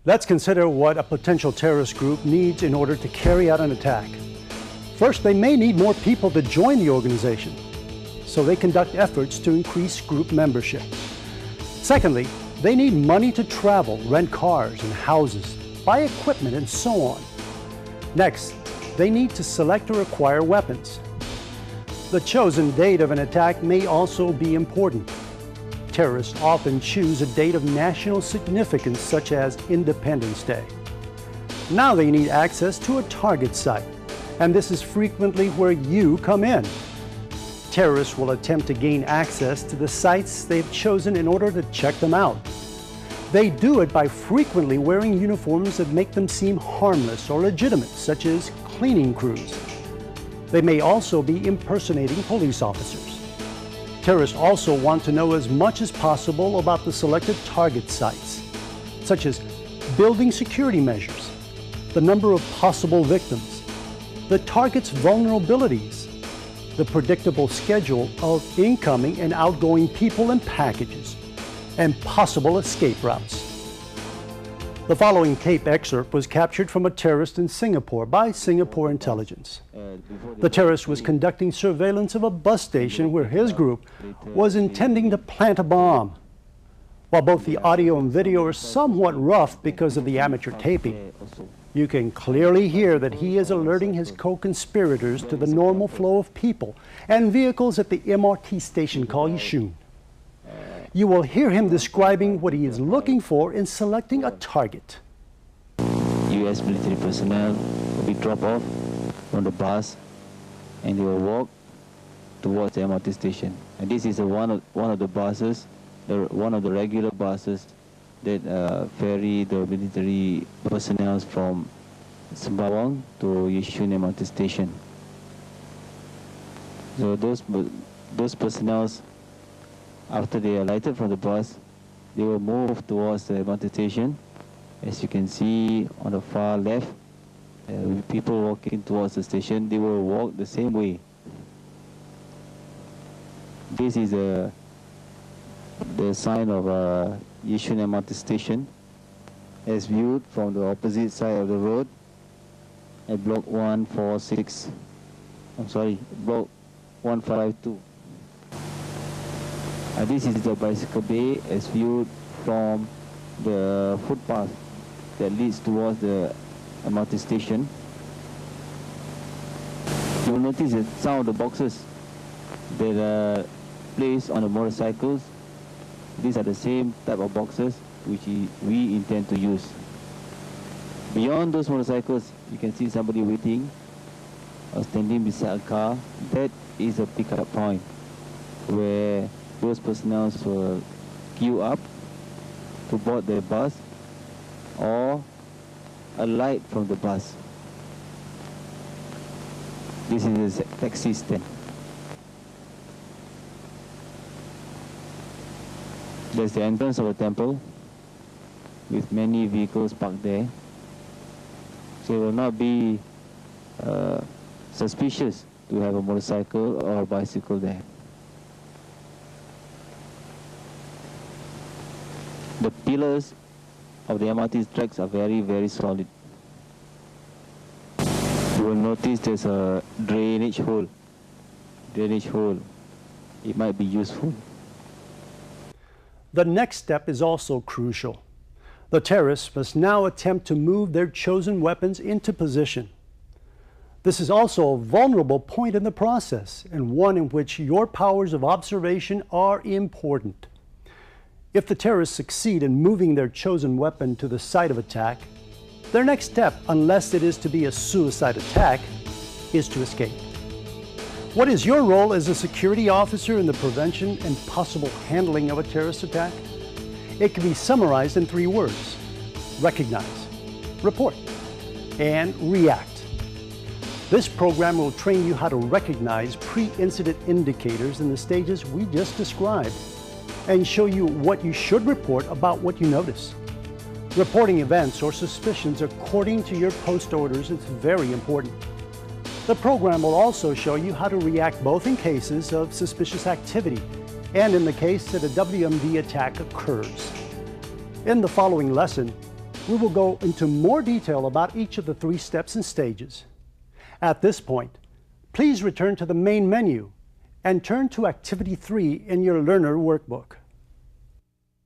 Let's consider what a potential terrorist group needs in order to carry out an attack. First, they may need more people to join the organization, so they conduct efforts to increase group membership. Secondly, they need money to travel, rent cars and houses, buy equipment, and so on. Next, they need to select or acquire weapons. The chosen date of an attack may also be important. Terrorists often choose a date of national significance, such as Independence Day. Now they need access to a target site, and this is frequently where you come in. Terrorists will attempt to gain access to the sites they've chosen in order to check them out. They do it by frequently wearing uniforms that make them seem harmless or legitimate, such as cleaning crews. They may also be impersonating police officers. Terrorists also want to know as much as possible about the selected target sites, such as building security measures, the number of possible victims, the target's vulnerabilities, the predictable schedule of incoming and outgoing people and packages, and possible escape routes. The following tape excerpt was captured from a terrorist in Singapore by Singapore Intelligence. The terrorist was conducting surveillance of a bus station where his group was intending to plant a bomb. While both the audio and video are somewhat rough because of the amateur taping, you can clearly hear that he is alerting his co-conspirators to the normal flow of people and vehicles at the MRT station called Yishun. You will hear him describing what he is looking for in selecting a target. U.S. military personnel will be dropped off on the bus and they will walk towards the MRT station. And this is one of the buses, one of the regular buses that ferry the military personnel from Sembawang to Yishun MRT station. So those personnel, after they alighted from the bus, they will move towards the MRT station. As you can see on the far left, people walking towards the station, they will walk the same way. This is the sign of Yishun MRT station as viewed from the opposite side of the road at block 146. Block 152. This is the bicycle bay as viewed from the footpath that leads towards the MRT station. You will notice that some of the boxes that are placed on the motorcycles, these are the same type of boxes which we intend to use. Beyond those motorcycles, you can see somebody waiting or standing beside a car. That is a pickup point where those personnel will queue up to board the bus or alight from the bus. This is a taxi stand. There's the entrance of a temple with many vehicles parked there. So it will not be suspicious to have a motorcycle or a bicycle there. The pillars of the MRT tracks are very, very solid. You will notice there's a drainage hole. It might be useful. The next step is also crucial. The terrorists must now attempt to move their chosen weapons into position. This is also a vulnerable point in the process, and one in which your powers of observation are important. If the terrorists succeed in moving their chosen weapon to the site of attack, their next step, unless it is to be a suicide attack, is to escape. What is your role as a security officer in the prevention and possible handling of a terrorist attack? It can be summarized in 3 words: recognize, report, and react. This program will train you how to recognize pre-incident indicators in the stages we just described, and show you what you should report about what you notice. Reporting events or suspicions according to your post orders is very important. The program will also show you how to react both in cases of suspicious activity and in the case that a WMD attack occurs. In the following lesson, we will go into more detail about each of the 3 steps and stages. At this point, please return to the main menu and turn to Activity 3 in your Learner Workbook.